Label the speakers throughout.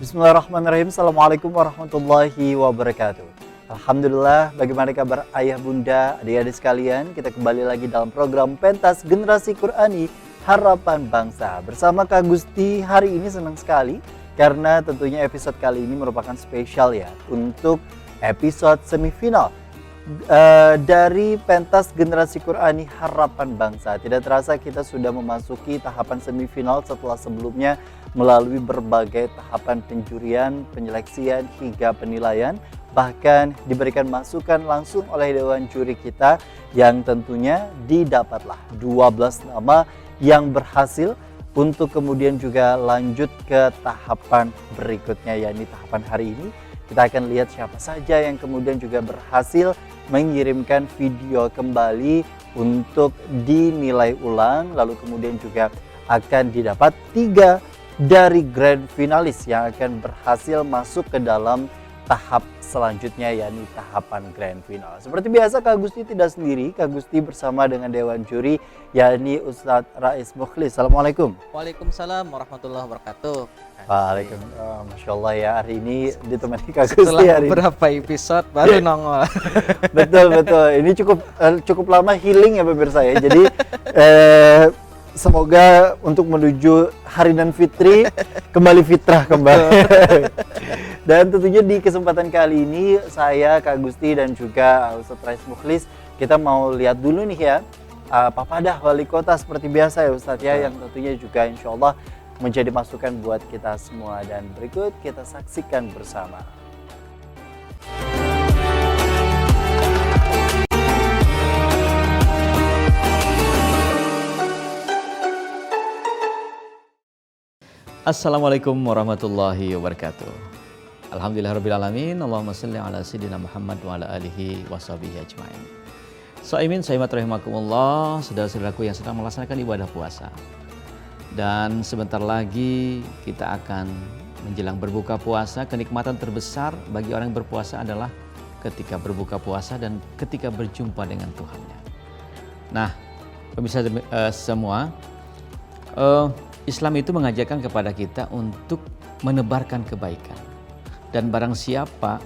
Speaker 1: Bismillahirrahmanirrahim. Assalamualaikum warahmatullahi wabarakatuh. Alhamdulillah, bagaimana kabar ayah bunda, adik-adik sekalian? Kita kembali lagi dalam program Pentas Generasi Qur'ani Harapan Bangsa. Bersama Kak Gusti, hari ini senang sekali karena tentunya episode kali ini merupakan spesial ya untuk episode semifinal dari Pentas Generasi Qur'ani Harapan Bangsa. Tidak terasa kita sudah memasuki tahapan semifinal setelah sebelumnya melalui berbagai tahapan penjurian, penyeleksian hingga penilaian. Bahkan diberikan masukan langsung oleh dewan juri kita yang tentunya didapatlah 12 nama yang berhasil untuk kemudian juga lanjut ke tahapan berikutnya, yakni tahapan hari ini. Kita akan lihat siapa saja yang kemudian juga berhasil mengirimkan video kembali untuk dinilai ulang. Lalu kemudian juga akan didapat 3 dari grand finalis yang akan berhasil masuk ke dalam tahap selanjutnya, yakni tahapan grand final. Seperti biasa Kak Gusti tidak sendiri, Kak Gusti bersama dengan dewan juri yakni Ustadz Rais Mukhlis. Assalamualaikum.
Speaker 2: Waalaikumsalam warahmatullahi wabarakatuh.
Speaker 1: Waalaikumsalam. Masya Allah ya, hari ini ditemani Kak Gusti.
Speaker 2: Setelah
Speaker 1: hari
Speaker 2: beberapa episode baru nongol.
Speaker 1: Betul. Ini cukup lama healing ya pemirsa ya. Jadi semoga untuk menuju hari dan fitri kembali fitrah kembali. Dan tentunya di kesempatan kali ini saya, Kak Gusti dan juga Ustadz Rais Mukhlis, kita mau lihat dulu nih ya Papadah Wali Kota seperti biasa ya Ustadz ya, yang tentunya juga insya Allah menjadi masukan buat kita semua. Dan berikut kita saksikan bersama.
Speaker 2: Assalamualaikum warahmatullahi wabarakatuh. Alhamdulillahirrabbilalamin. Allahumma salli ala sayyidina Muhammad wa ala alihi wa sahbihi ajma'in. So'imin, so'imat rahimakumullah, saudara-saudaraku yang sedang melaksanakan ibadah puasa. Dan sebentar lagi kita akan menjelang berbuka puasa. Kenikmatan terbesar bagi orang yang berpuasa adalah ketika berbuka puasa dan ketika berjumpa dengan Tuhannya. Nah, pemirsa semua, Islam itu mengajarkan kepada kita untuk menebarkan kebaikan. Dan barang siapa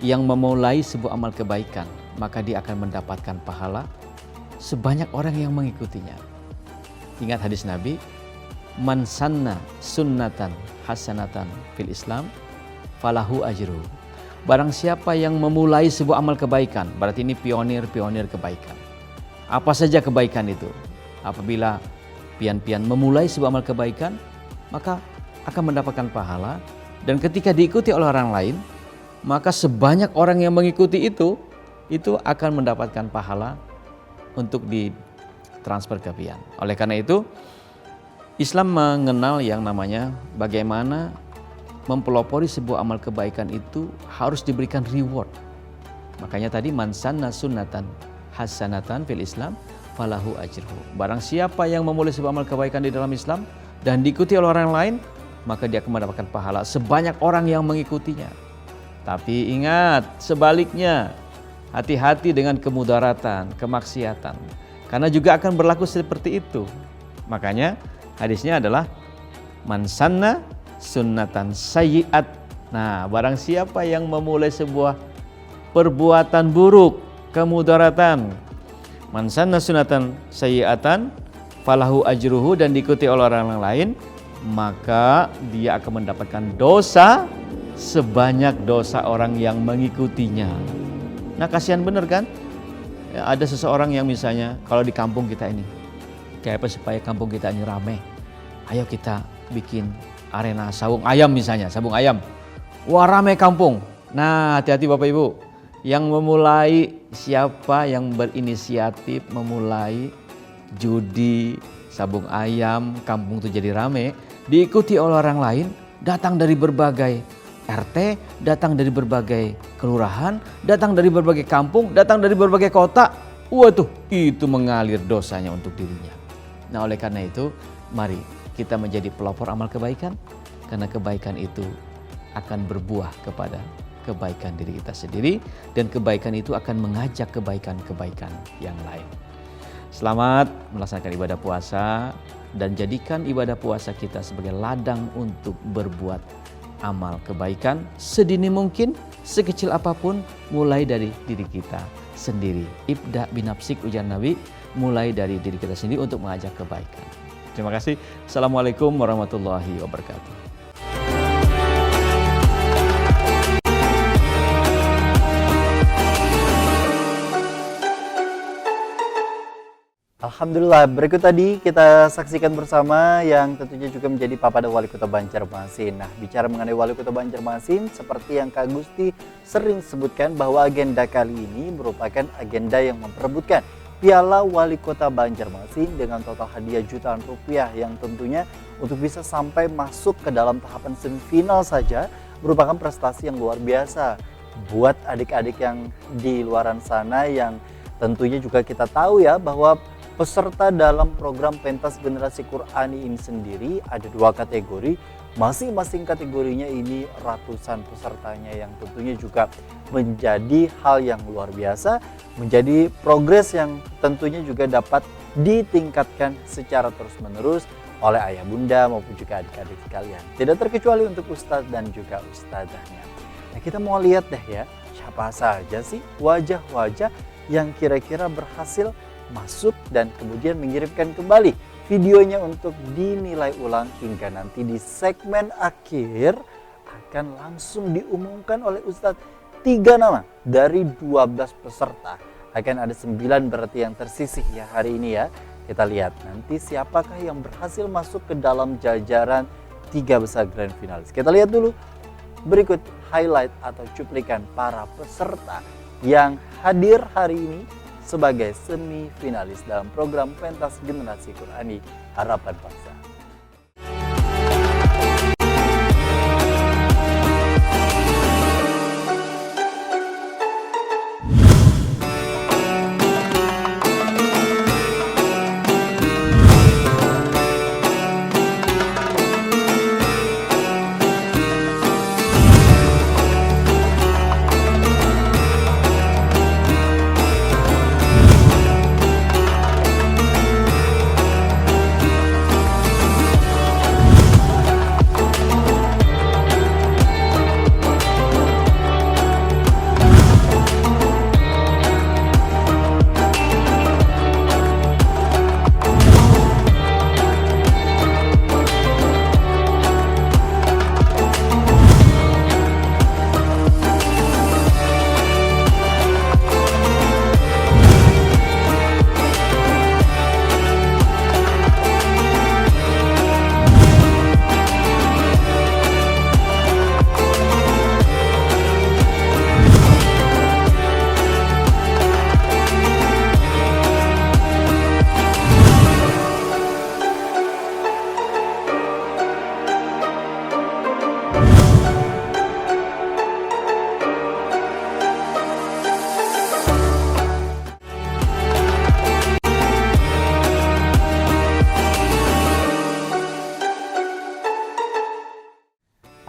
Speaker 2: yang memulai sebuah amal kebaikan, maka dia akan mendapatkan pahala sebanyak orang yang mengikutinya. Ingat hadis Nabi, man sanna sunnatan hasanatan fil Islam falahu ajru. Barang siapa yang memulai sebuah amal kebaikan, berarti ini pionir kebaikan. Apa saja kebaikan itu? Apabila pian-pian memulai sebuah amal kebaikan, maka akan mendapatkan pahala. Dan ketika diikuti oleh orang lain, maka sebanyak orang yang mengikuti itu akan mendapatkan pahala untuk ditransfer ke pian. Oleh karena itu, Islam mengenal yang namanya bagaimana mempelopori sebuah amal kebaikan itu harus diberikan reward. Makanya tadi man sanna sunnatan hasanatan fil Islam falahu ajruhu. Barang siapa yang memulai sebuah amal kebaikan di dalam Islam dan diikuti oleh orang lain, maka dia akan mendapatkan pahala sebanyak orang yang mengikutinya. Tapi ingat, sebaliknya, hati-hati dengan kemudaratan, kemaksiatan. Karena juga akan berlaku seperti itu. Makanya hadisnya adalah man sanna sunnatan sayyi'at. Nah, barang siapa yang memulai sebuah perbuatan buruk, kemudaratan, man sanna sunnatan sayyi'atan falahu ajruhu, dan diikuti oleh orang lain, maka dia akan mendapatkan dosa sebanyak dosa orang yang mengikutinya. Nah, kasihan bener kan? Ya, ada seseorang yang misalnya kalau di kampung kita ini, kayak apa supaya kampung kita ini ramai? Ayo kita bikin arena sabung ayam misalnya, sabung ayam. Wah, ramai kampung. Nah, hati-hati Bapak Ibu. Yang memulai, siapa yang berinisiatif memulai judi, sabung ayam, kampung itu jadi ramai, diikuti oleh orang lain, datang dari berbagai RT, datang dari berbagai kelurahan, datang dari berbagai kampung, datang dari berbagai kota. Waduh, itu mengalir dosanya untuk dirinya. Nah, oleh karena itu, mari kita menjadi pelopor amal kebaikan, karena kebaikan itu akan berbuah kepada kebaikan diri kita sendiri, dan kebaikan itu akan mengajak kebaikan-kebaikan yang lain. Selamat melaksanakan ibadah puasa, dan jadikan ibadah puasa kita sebagai ladang untuk berbuat amal kebaikan sedini mungkin, sekecil apapun, mulai dari diri kita sendiri. Ibda binafsik, ujar Nabi, mulai dari diri kita sendiri untuk mengajak kebaikan. Terima kasih. Assalamualaikum warahmatullahi wabarakatuh.
Speaker 1: Alhamdulillah, berikut tadi kita saksikan bersama yang tentunya juga menjadi Papada Wali Kota Banjarmasin. Nah, bicara mengenai Wali Kota Banjarmasin, seperti yang Kak Gusti sering sebutkan bahwa agenda kali ini merupakan agenda yang memperebutkan Piala Wali Kota Banjarmasin dengan total hadiah jutaan rupiah yang tentunya untuk bisa sampai masuk ke dalam tahapan semifinal saja merupakan prestasi yang luar biasa buat adik-adik yang di luaran sana yang tentunya juga kita tahu ya bahwa peserta dalam program Pentas Generasi Qur'ani ini sendiri ada 2 kategori, masing-masing kategorinya ini ratusan pesertanya yang tentunya juga menjadi hal yang luar biasa, menjadi progres yang tentunya juga dapat ditingkatkan secara terus-menerus oleh ayah bunda maupun juga adik-adik sekalian. Tidak terkecuali untuk ustadz dan juga ustadzahnya. Nah, kita mau lihat deh ya, siapa saja sih wajah-wajah yang kira-kira berhasil masuk dan kemudian mengirimkan kembali videonya untuk dinilai ulang hingga nanti di segmen akhir akan langsung diumumkan oleh Ustadz 3 nama dari 12 peserta. Akan ada 9 berarti yang tersisih ya hari ini ya. Kita lihat nanti siapakah yang berhasil masuk ke dalam jajaran 3 besar grand finalis. Kita lihat dulu berikut highlight atau cuplikan para peserta yang hadir hari ini sebagai semifinalis dalam program Pentas Generasi Qur'ani Harapan Bangsa.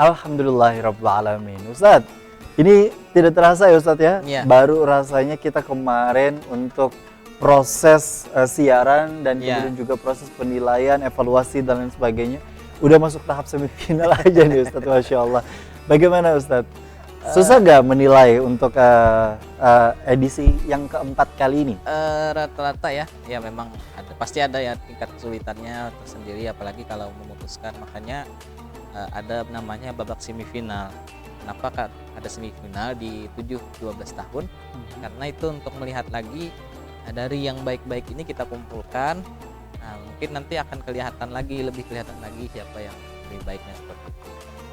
Speaker 1: Alhamdulillahirrabbilalamin. Ustadz, ini tidak terasa ya Ustadz ya,
Speaker 3: Iya.
Speaker 1: baru rasanya kita kemarin untuk proses siaran dan
Speaker 3: Iya.
Speaker 1: kemudian juga proses penilaian, evaluasi dan lain sebagainya. Udah masuk tahap semifinal aja nih Ustadz, Masya Allah. Bagaimana Ustadz? Susah gak menilai untuk edisi yang keempat kali ini?
Speaker 3: Rata-rata ya memang pasti ada ya tingkat kesulitannya tersendiri, apalagi kalau memutuskan. Makanya ada namanya babak semifinal. Kenapa ada semifinal di 7-12 tahun? Karena itu untuk melihat lagi dari yang baik-baik ini kita kumpulkan. Nah, mungkin nanti akan lebih kelihatan lagi siapa yang lebih baiknya seperti itu.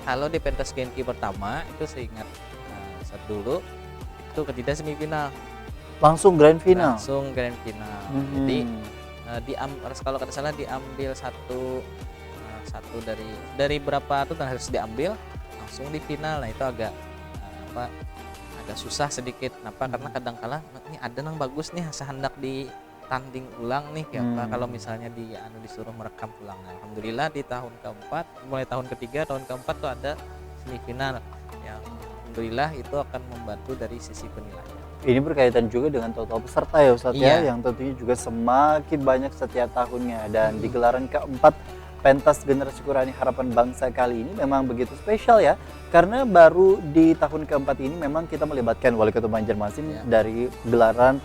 Speaker 3: Kalau di pentas Genki pertama itu seingat saat dulu itu ketika semifinal
Speaker 1: Langsung grand final?
Speaker 3: langsung grand final. Jadi kalau tidak salah diambil satu dari berapa tuh harus diambil langsung di final. Nah itu agak agak susah sedikit. Kenapa? Karena kadang-kala ini ada yang bagus nih hendak ditanding ulang nih kalau misalnya disuruh merekam ulang. Nah, alhamdulillah di tahun keempat, mulai tahun ketiga, tahun keempat tuh ada semifinal yang alhamdulillah itu akan membantu dari sisi penilaian.
Speaker 1: Ini berkaitan juga dengan total peserta ya Ustadz ya,
Speaker 3: Iya.
Speaker 1: yang tentunya juga semakin banyak setiap tahunnya. Dan di gelaran keempat pentas generasi Qurani harapan bangsa kali ini memang begitu spesial ya, karena baru di tahun keempat ini memang kita melibatkan Wali Kota Banjarmasin dari gelaran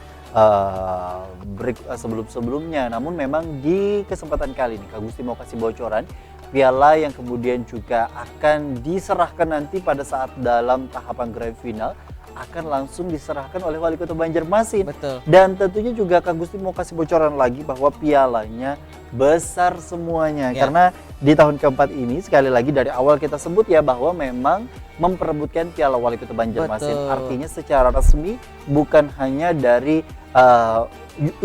Speaker 1: sebelum-sebelumnya. Namun memang di kesempatan kali ini Kak Gusti mau kasih bocoran piala yang kemudian juga akan diserahkan nanti pada saat dalam tahapan grand final akan langsung diserahkan oleh Wali Kota Banjarmasin.
Speaker 3: Betul.
Speaker 1: Dan tentunya juga Kak Gusti mau kasih bocoran lagi bahwa pialanya besar semuanya. Karena di tahun keempat ini sekali lagi dari awal kita sebut ya bahwa memang memperebutkan piala Wali Kota Banjarmasin.
Speaker 3: Betul.
Speaker 1: Artinya secara resmi bukan hanya dari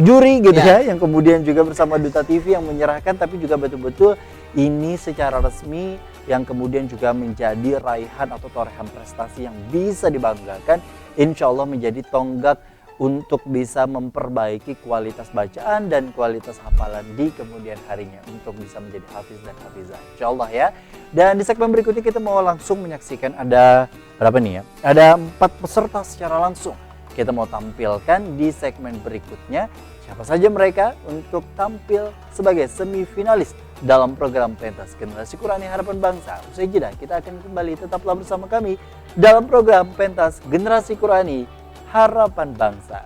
Speaker 1: juri gitu ya yang kemudian juga bersama Duta TV yang menyerahkan, tapi juga betul-betul ini secara resmi yang kemudian juga menjadi raihan atau torehan prestasi yang bisa dibanggakan, insya Allah menjadi tonggak untuk bisa memperbaiki kualitas bacaan dan kualitas hafalan di kemudian harinya untuk bisa menjadi hafiz dan hafizah, insya Allah ya. Dan di segmen berikutnya kita mau langsung menyaksikan ada berapa nih ya? Ada 4 peserta secara langsung. Kita mau tampilkan di segmen berikutnya siapa saja mereka untuk tampil sebagai semifinalis dalam program Pentas Generasi Qurani Harapan Bangsa. Usai jeda kita akan kembali, tetaplah bersama kami dalam program Pentas Generasi Qurani Harapan Bangsa.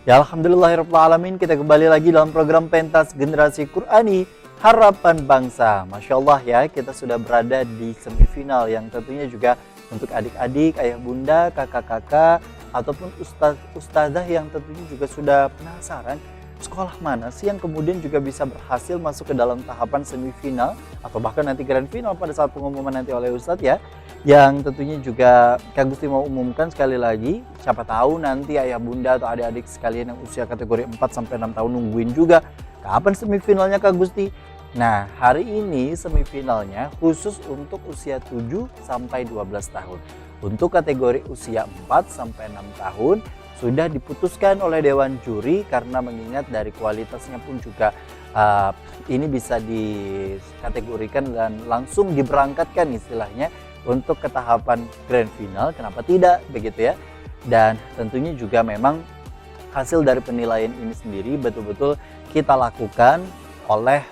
Speaker 1: Ya alhamdulillahirrahmanirrahim, kita kembali lagi dalam program Pentas Generasi Qurani Harapan Bangsa. Masya Allah ya, kita sudah berada di semifinal yang tentunya juga untuk adik-adik, ayah bunda, kakak-kakak, ataupun ustazah yang tentunya juga sudah penasaran sekolah mana sih yang kemudian juga bisa berhasil masuk ke dalam tahapan semifinal atau bahkan nanti grand final pada saat pengumuman nanti oleh Ustadz ya. Yang tentunya juga Kak Gusti mau umumkan sekali lagi, siapa tahu nanti ayah bunda atau adik-adik sekalian yang usia kategori 4-6 tahun nungguin juga kapan semifinalnya Kak Gusti. Nah hari ini semifinalnya khusus untuk usia 7-12 tahun. Untuk kategori usia 4-6 tahun sudah diputuskan oleh Dewan Juri karena mengingat dari kualitasnya pun juga ini bisa dikategorikan dan langsung diberangkatkan istilahnya untuk ke tahapan grand final, kenapa tidak begitu ya. Dan tentunya juga memang hasil dari penilaian ini sendiri betul-betul kita lakukan oleh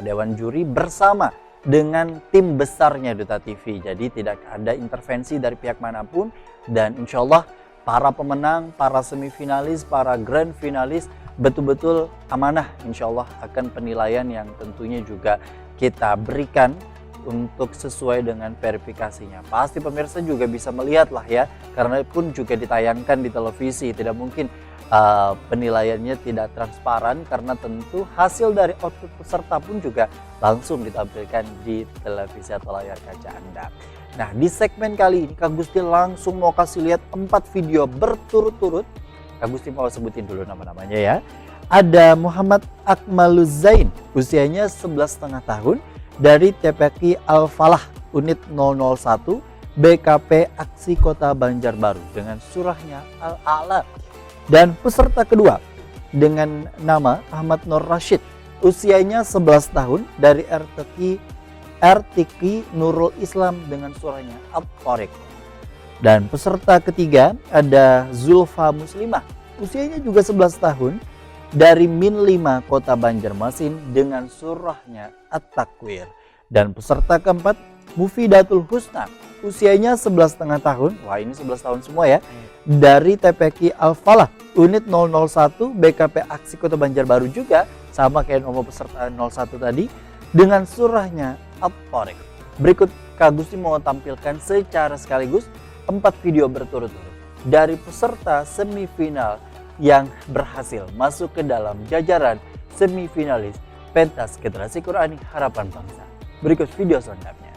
Speaker 1: Dewan Juri bersama dengan tim besarnya Duta TV. Jadi tidak ada intervensi dari pihak manapun dan insya Allah para pemenang, para semifinalis, para grand finalis betul-betul amanah insya Allah akan penilaian yang tentunya juga kita berikan untuk sesuai dengan verifikasinya. Pasti pemirsa juga bisa melihat lah ya, karena pun juga ditayangkan di televisi, tidak mungkin penilaiannya tidak transparan karena tentu hasil dari output peserta pun juga langsung ditampilkan di televisi atau layar kaca Anda. Nah di segmen kali ini Kak Gusti langsung mau kasih lihat 4 video berturut-turut. Kak Gusti mau sebutin dulu nama-namanya ya. Ada Muhammad Akmaluzain, usianya 11,5 tahun, dari TPQ Al-Falah unit 001 BKP Aksi Kota Banjarbaru dengan surahnya Al-A'la. Dan peserta kedua dengan nama Ahmad Nur Rashid, usianya 11 tahun, dari RTQ Nurul Islam dengan surahnya At-Tariq. Dan peserta ketiga ada Zulfa Muslimah, usianya juga 11 tahun, dari Min 5 Kota Banjarmasin dengan surahnya At-Takwir. Dan peserta keempat Mufidatul Husna, usianya 11,5 tahun, wah ini 11 tahun semua ya, dari TPQ Al-Falah unit 001 BKP Aksi Kota Banjarbaru juga, sama kayak nomor peserta 01 tadi, dengan surahnya At-Tariq. Berikut Kak Gusti mau tampilkan secara sekaligus 4 video berturut-turut dari peserta semifinal yang berhasil masuk ke dalam jajaran semifinalis Pentas Generasi Qurani Harapan Bangsa. Berikut video selengkapnya.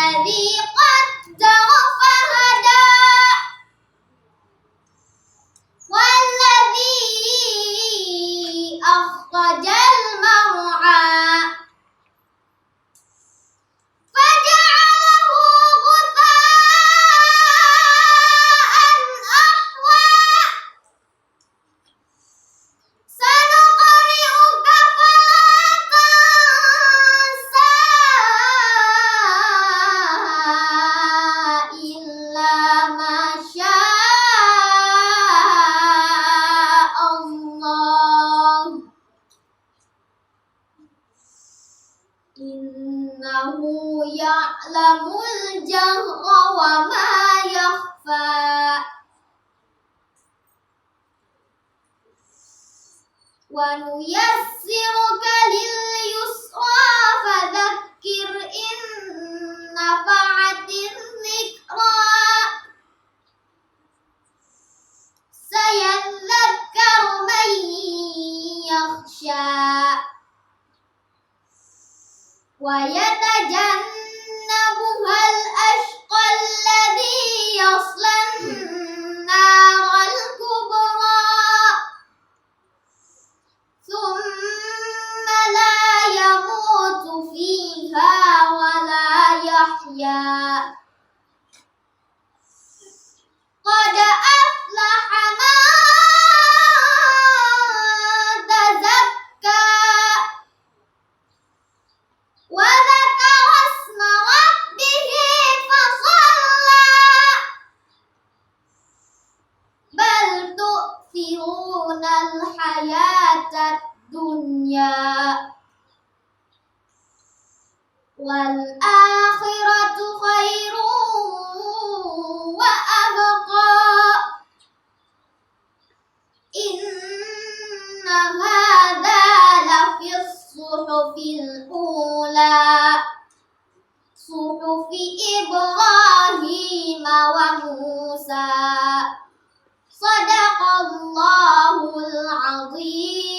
Speaker 4: الذي قدر فهدى والذي أخرج المرعى فجعله غثاء أحوى سنقرئك فلا تنسى إلا ما شاء الله إنه يعلم الجهر وما يخفى ونيسرك لليسرى فذكر إن نفعت الذكرى سيذكر من يخشى ويتجنبها الأشقى الذي يصلى النار الكبرى ثم لا يموت فيها ولا يحيا قد أفلح من تزكى وذكر اسم ربه فصلى بل تؤثرون الحياة الدنيا والآخرة خير وأبقى إن هذا لفي الصحف الأولى صحف إبراهيم وموسى صدق الله العظيم.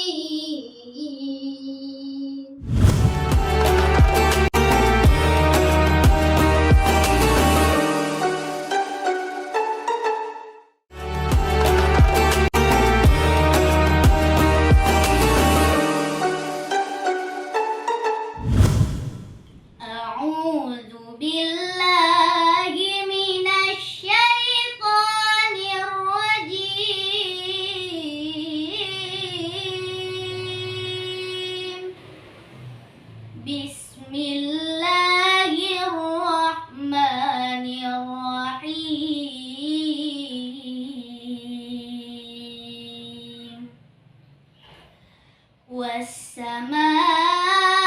Speaker 4: أعوذ بالله من الشيطان الرجيم بسم الله الرحمن الرحيم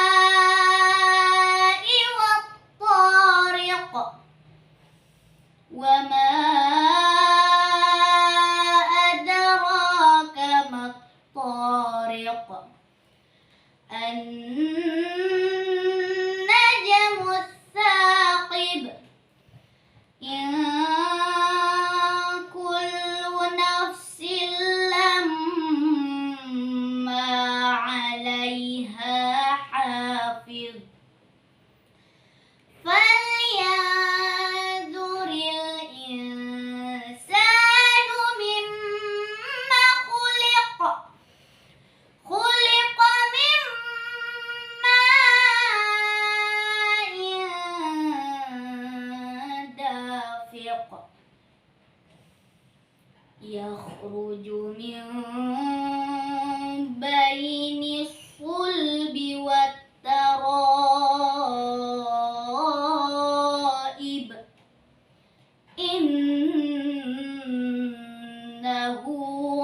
Speaker 4: والسماء والطارق وما أدراك ما الطارق النجم الثاقب إن كل نفس لما عليها حافظ فلينظر الإنسان مما خلق خلق من ماء دافق يخرج من بين الصلب والترائب إنه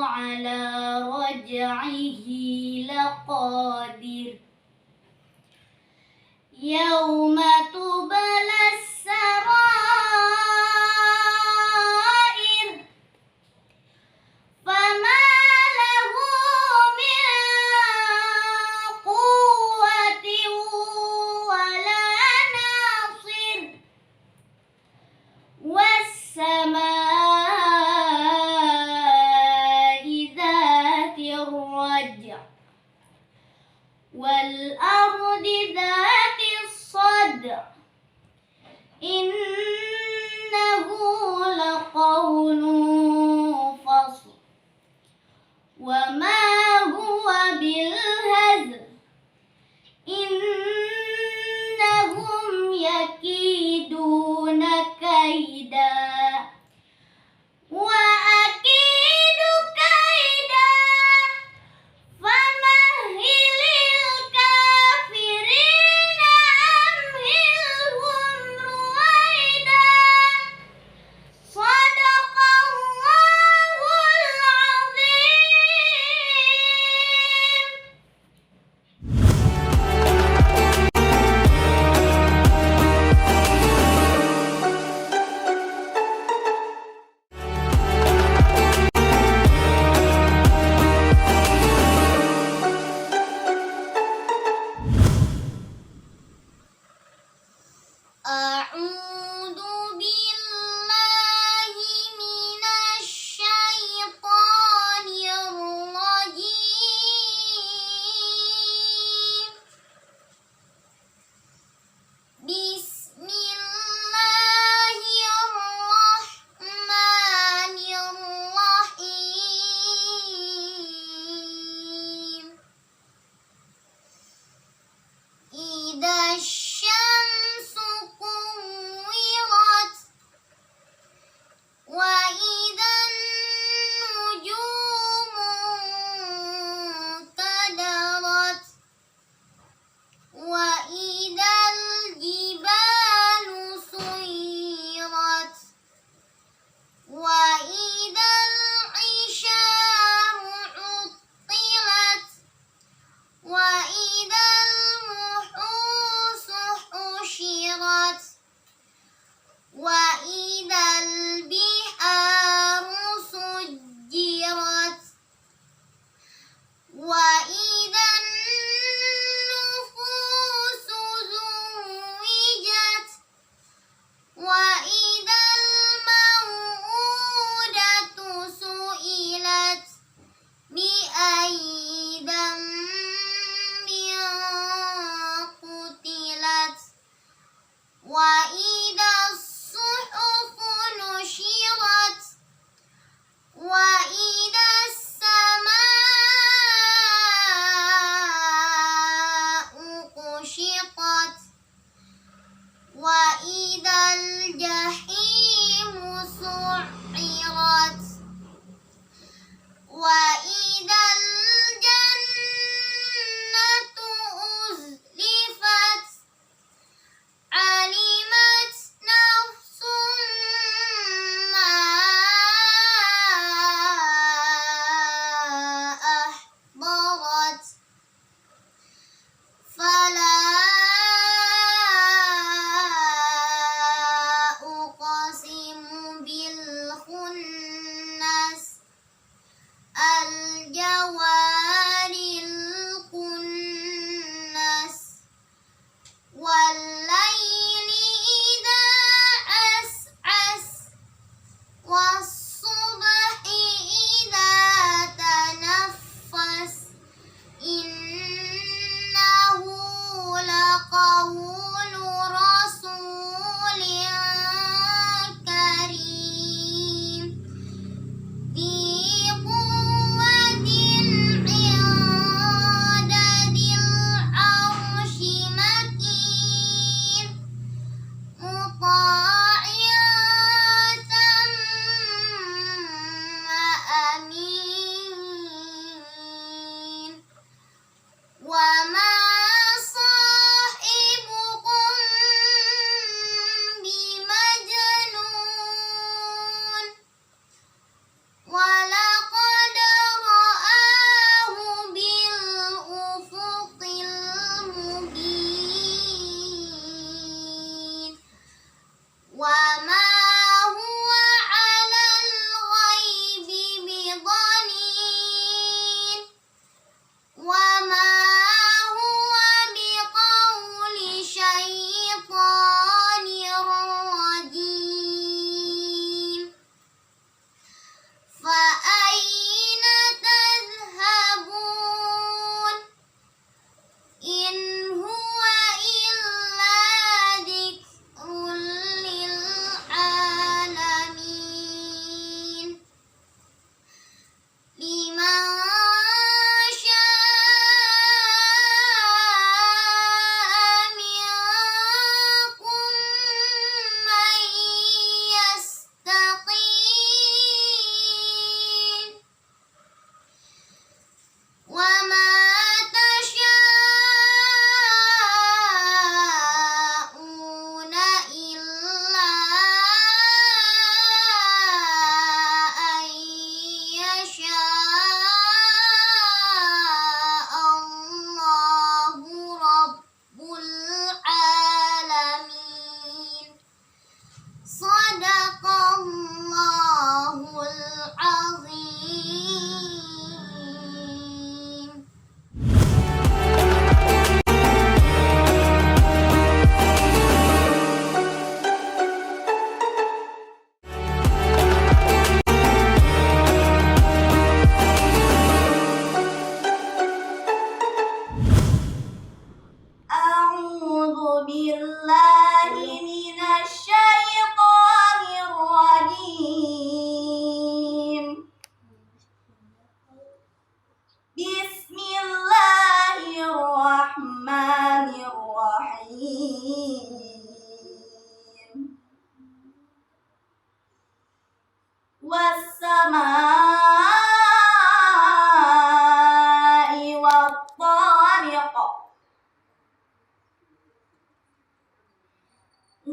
Speaker 4: على رجعه لقادر يوم تبلى السرائر فما له من قوة ولا ناصر والسماء ذات الرجع والأرض ذات الصدع إنه لقول فصل وما هو بالهزل إنهم يكيدون كيدا وأكيد كيدا فمهل الكافرين أمهلهم رويدا صدق الله العظيم.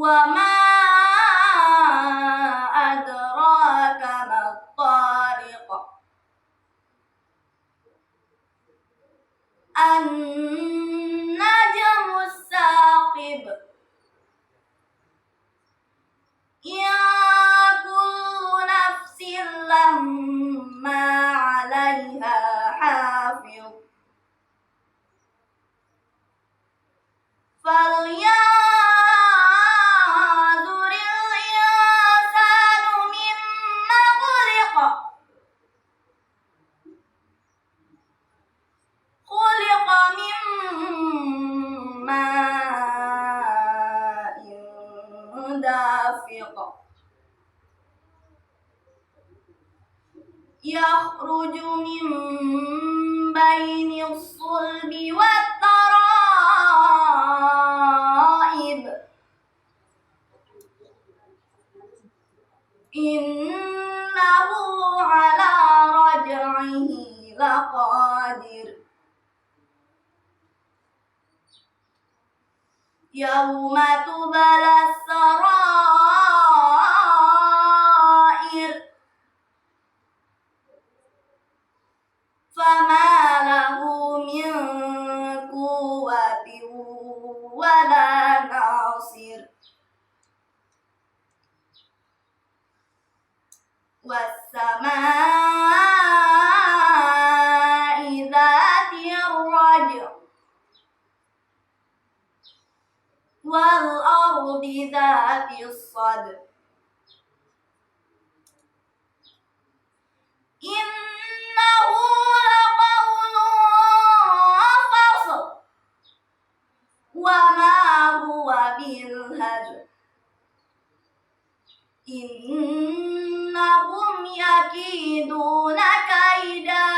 Speaker 4: وما أدراك ما الطارق النجم الثاقب يا كل نفس لما عليها حافظ فلينظر الإنسان مما خلق خلق من ماء دافق يخرج من بين الصلب والترائب إنه على رجعه لقادر يوم تبلى السرائر فما له من قوة ولا ناصر والسماء ذات الرجع والأرض ذات الصدع إنه لقول فصل وما هو بالهزل إنهم يكيدون كيدا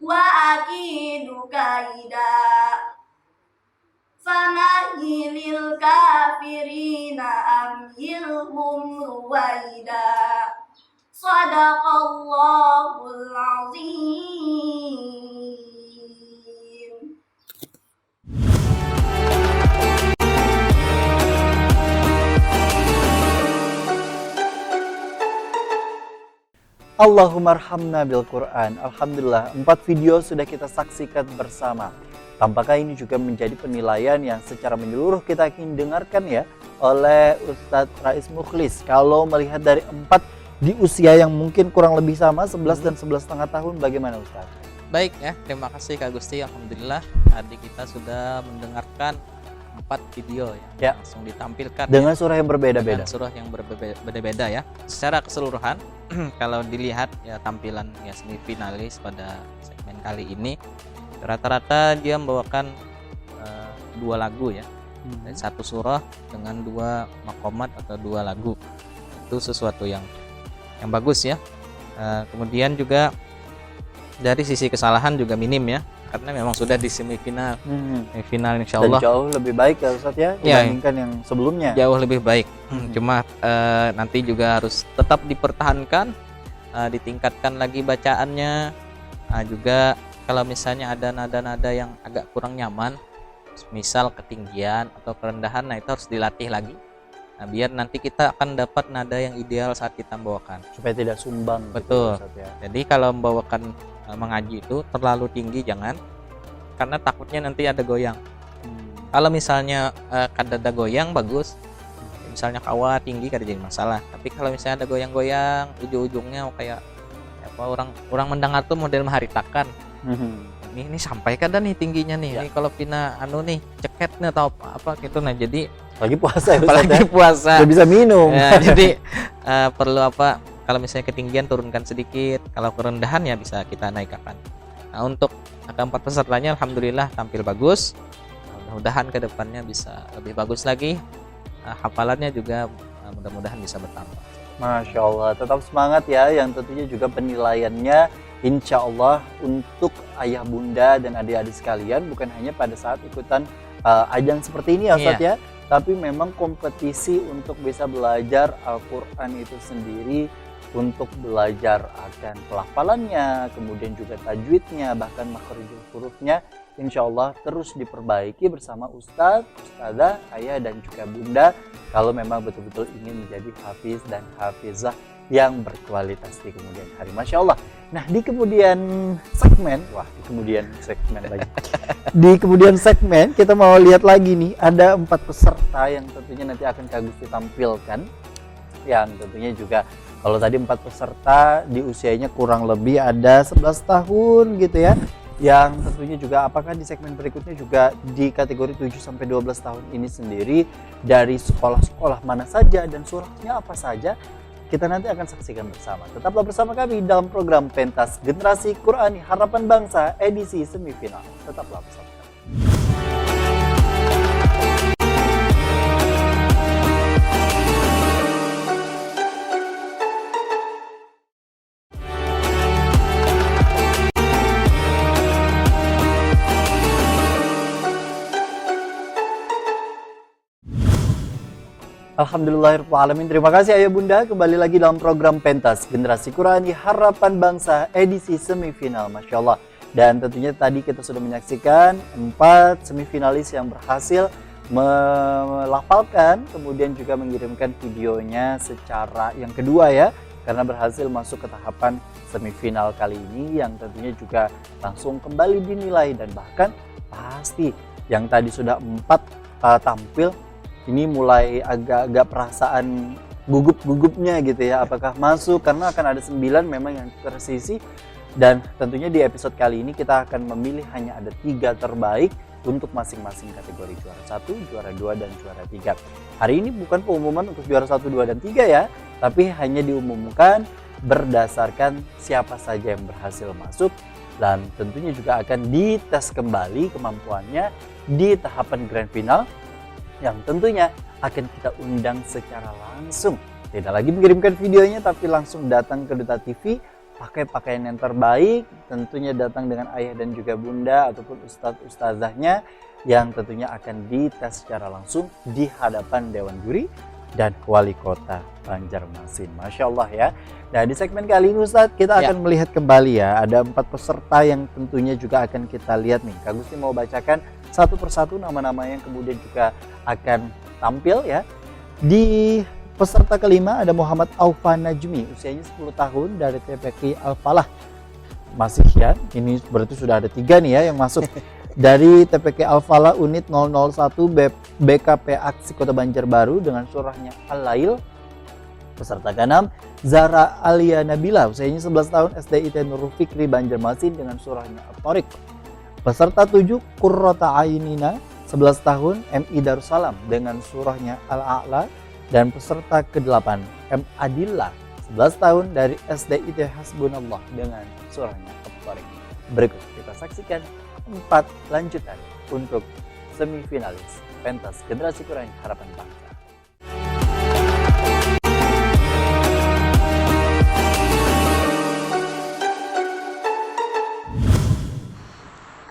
Speaker 4: وأكيد كيدا فمهل الكافرين أمهلهم رويدا صدق الله العظيم.
Speaker 1: Allahumma arhamna bil Quran. Alhamdulillah, 4 video sudah kita saksikan bersama. Tampaknya ini juga menjadi penilaian yang secara menyeluruh kita ingin dengarkan ya oleh Ustadz Rais Mukhlis. Kalau melihat dari 4 di usia yang mungkin kurang lebih sama 11 dan 11,5 tahun, bagaimana Ustadz?
Speaker 3: Baik ya, terima kasih Kak Gusti. Alhamdulillah adik kita sudah mendengarkan 4 video
Speaker 1: Ya.
Speaker 3: yang langsung ditampilkan
Speaker 1: Dengan surah yang berbeda-beda.
Speaker 3: dengan surah yang berbeda-beda ya. Secara keseluruhan kalau dilihat ya tampilan ya semifinalis pada segmen kali ini rata-rata dia membawakan 2 lagu ya. Dan 1 surah dengan 2 maqamat atau 2 lagu. Itu sesuatu yang bagus ya. Kemudian juga dari sisi kesalahan juga minim ya, karena memang sudah di semifinal. Semifinal insya
Speaker 1: Dan
Speaker 3: Allah
Speaker 1: jauh lebih baik ya Ustadz ya
Speaker 3: Ya.
Speaker 1: dibandingkan yang sebelumnya.
Speaker 3: jauh lebih baik. Cuma nanti juga harus tetap dipertahankan, ditingkatkan lagi bacaannya. Juga kalau misalnya ada nada-nada yang agak kurang nyaman, misal ketinggian atau kerendahan, nah itu harus dilatih lagi. Nah, biar nanti kita akan dapat nada yang ideal saat kita membawakan.
Speaker 1: Supaya tidak sumbang.
Speaker 3: Betul.
Speaker 1: Gitu, Ustadz ya.
Speaker 3: Jadi kalau membawakan mengaji itu terlalu tinggi jangan, karena takutnya nanti ada goyang. Kalau misalnya kadada goyang bagus, misalnya kawa tinggi kada jadi masalah. Tapi kalau misalnya ada goyang-goyang, ujung-ujungnya kayak apa, orang mendengar tuh model maharitakan. Ini sampai kada nih tingginya nih.
Speaker 1: Ya.
Speaker 3: Ini kalau pina nih ceketnya atau apa gitu. Nah jadi
Speaker 1: Lagi puasa ya Ustadz
Speaker 3: apalagi
Speaker 1: ya.
Speaker 3: puasa.
Speaker 1: Nggak bisa minum.
Speaker 3: Ya, jadi perlu apa? Kalau misalnya ketinggian turunkan sedikit, kalau kerendahan ya bisa kita naikkan. Nah untuk keempat pesertanya alhamdulillah tampil bagus. Mudah-mudahan ke depannya bisa lebih bagus lagi. Hafalannya juga mudah-mudahan bisa bertambah.
Speaker 1: Masya Allah, tetap semangat ya, yang tentunya juga penilaiannya insya Allah untuk ayah bunda dan adik-adik sekalian bukan hanya pada saat ikutan ajang seperti ini ya Ustadz ya, tapi memang kompetisi untuk bisa belajar Al-Quran itu sendiri untuk belajar akan pelafalannya, kemudian juga tajwidnya, bahkan makharijul hurufnya, insya Allah terus diperbaiki bersama ustadz, ustadzah, ayah dan juga bunda kalau memang betul-betul ingin menjadi hafiz dan hafizah yang berkualitas di kemudian hari. Masya Allah. Nah di kemudian segmen, di kemudian segmen kita mau lihat lagi nih, ada 4 peserta yang tentunya nanti akan Kak Gusti tampilkan, yang tentunya juga kalau tadi 4 peserta di usianya kurang lebih ada 11 tahun gitu ya, yang tentunya juga apakah di segmen berikutnya juga di kategori 7-12 tahun ini sendiri dari sekolah-sekolah mana saja dan surahnya apa saja, kita nanti akan saksikan bersama. Tetaplah bersama kami dalam program Pentas Generasi Qur'ani Harapan Bangsa edisi semifinal. Tetaplah bersama kami. Alhamdulillahirrahmanirrahim. Terima kasih Ayah Bunda, kembali lagi dalam program Pentas Generasi Qur'ani Harapan Bangsa edisi semifinal. Masya Allah. Dan tentunya tadi kita sudah menyaksikan 4 semifinalis yang berhasil melafalkan, kemudian juga mengirimkan videonya secara yang kedua ya, karena berhasil masuk ke tahapan semifinal kali ini, yang tentunya juga langsung kembali dinilai. Dan bahkan pasti yang tadi sudah 4 tampil, ini mulai agak-agak perasaan gugup-gugupnya gitu ya, apakah masuk, karena akan ada 9 memang yang tersisi. Dan tentunya di episode kali ini kita akan memilih hanya ada 3 terbaik untuk masing-masing kategori, juara 1, juara 2, dan juara 3. Hari ini bukan pengumuman untuk juara 1, 2, dan 3 ya, tapi hanya diumumkan berdasarkan siapa saja yang berhasil masuk, dan tentunya juga akan dites kembali kemampuannya di tahapan grand final, yang tentunya akan kita undang secara langsung. Tidak lagi mengirimkan videonya, tapi langsung datang ke Duta TV, pakai pakaian yang terbaik, tentunya datang dengan ayah dan juga bunda ataupun ustadz ustazahnya, yang tentunya akan dites secara langsung di hadapan Dewan Juri dan Wali Kota Banjarmasin. Masya Allah ya. Nah di segmen kali ini Ustadz kita akan melihat kembali ya, ada 4 peserta yang tentunya juga akan kita lihat nih. Kak Gusti mau bacakan satu persatu nama-nama yang kemudian juga akan tampil ya. Di peserta kelima ada Muhammad Aufa Najmi, usianya 10 tahun dari TPQ Al-Falah. Masih ya, ini berarti sudah ada 3 nih ya yang masuk. Dari TPQ Al-Falah unit 001 BKP Aksi Kota Banjarbaru dengan surahnya Al-Lail. Peserta ke-6 Zara Alia Nabila, usianya 11 tahun, SDIT Nurul Fikri Banjarmasin dengan surahnya At-Thariq. Peserta 7 Qurrata Ainina, 11 tahun, MI Darussalam dengan surahnya Al-A'la. Dan peserta ke-8 M Adillah, 11 tahun dari SDIT Hasbunallah dengan surahnya At-Thariq. Berikut kita saksikan 4 lanjutan untuk semifinalis Pentas Generasi Qur'ani Harapan Bangsa.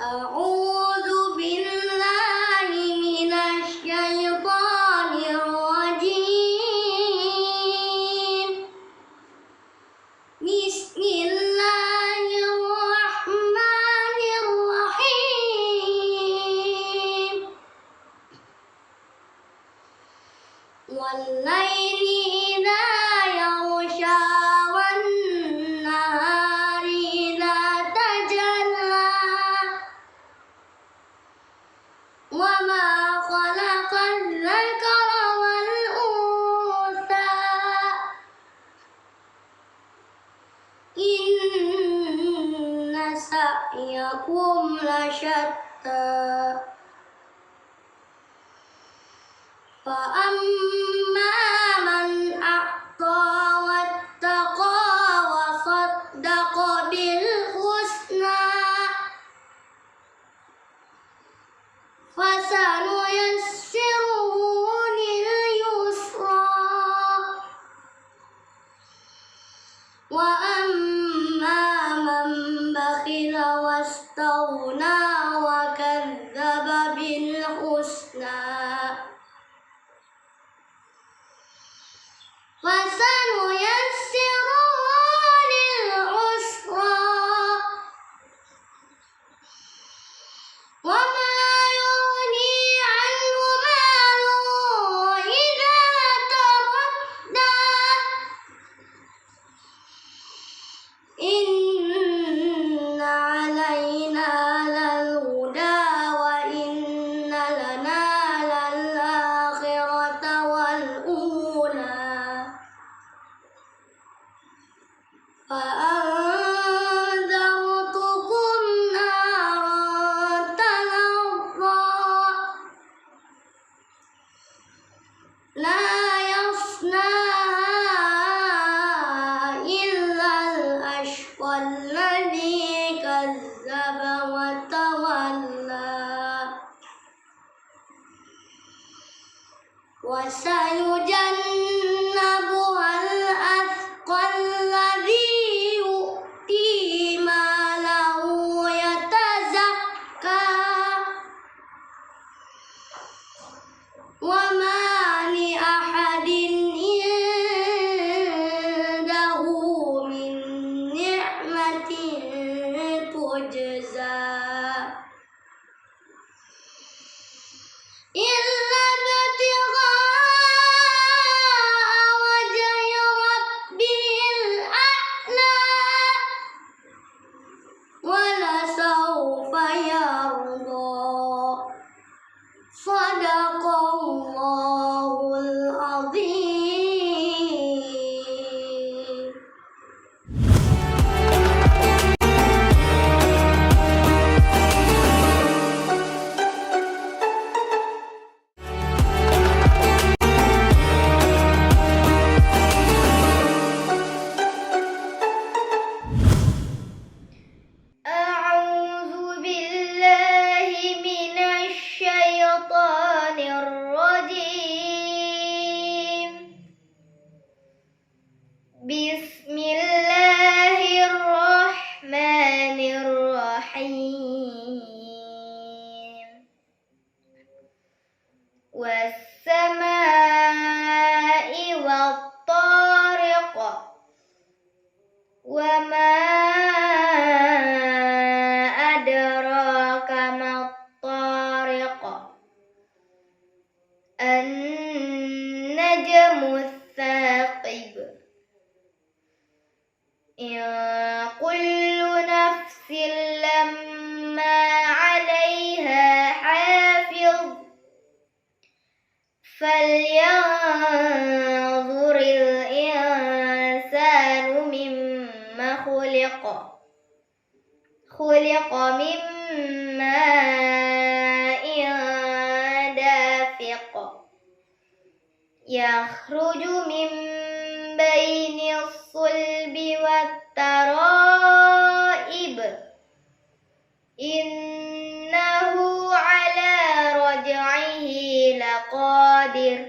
Speaker 4: A'udzu billahi minasy syaithanir rajim. Bismillahirrahmanirrahim. Wal-laili idza yaghsha wan-nahari idza tajalla. Wa ma khalaqal dzakara wal untha. Inna sa'yakum lasyatta. Fa amma man a'ta wattaqa wa saddaqa bil husna fasanuyassiruhu lil yusra. Wa amma man bakhila wastaghna wa kadzdzaba bil husna fasanuyassiruhu وتولى وسيجنبها الأتقى الذي يؤتي ماله يتزكى وما لأحد عنده من نعمة تجزى إلا ابتغاء وجه ربه الأعلى ولسوف يرضى صدق الله العظيم. أعوذ بالله من الشيطان الرجيم. بسم الله الرحمن الرحيم. والسماء والطارق وما أدراك ما الطارق النجم الثاقب إن كل نفس لما عليها حافظ فلينظر الإنسان مما خلق من ماء دافق يخرج من بين الصلب والترائب إنه على رجعه لقادر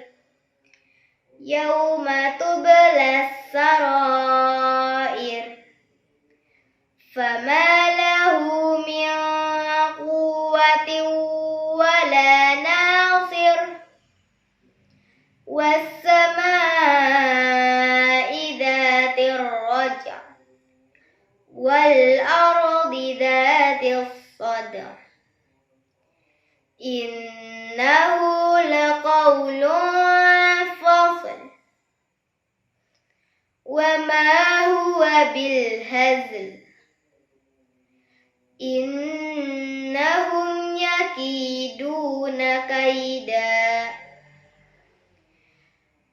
Speaker 4: يوم تبلى السرائر فما له من قوة ولا ناصر والسماء ذات الرجع والأرض ذات الصدع إنه لقول فصل وما هو بالهزل إنهم يكيدون كيدا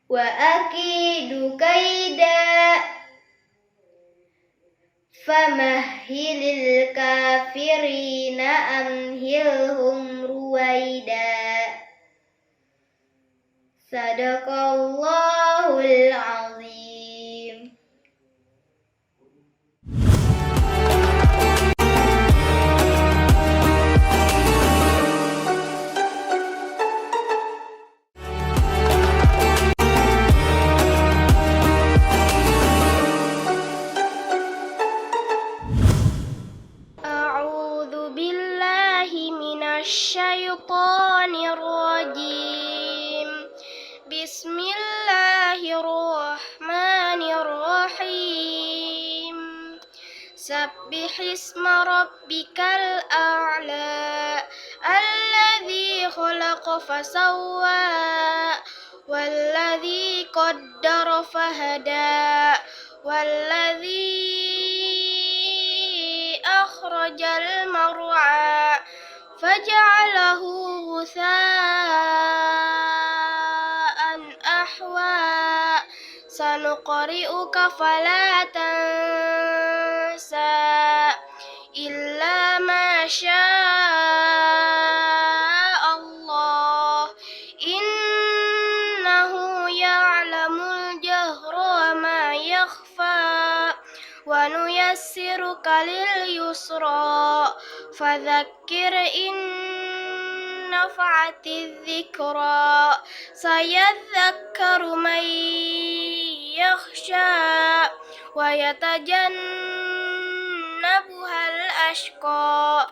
Speaker 4: وأكيد كيدا فمهل الكافرين أمهلهم رويدا صدق الله العظيم. أعوذ بالله من الشيطان الرجيم. بسم الله الرحمن الرحيم. سبح اسم ربك الأعلى الذي خلق فسوى والذي قدر فهدى والذي أخرج المرعى فجعله غثاء أحوى سنقرئك فلا تنسى إلا ما شاء الله إنه يعلم الجهر وما يخفى ونيسرك لليسرى فذكر إن نفعت الذكرى سيذكر من يخشى ويتجنبها الأشقى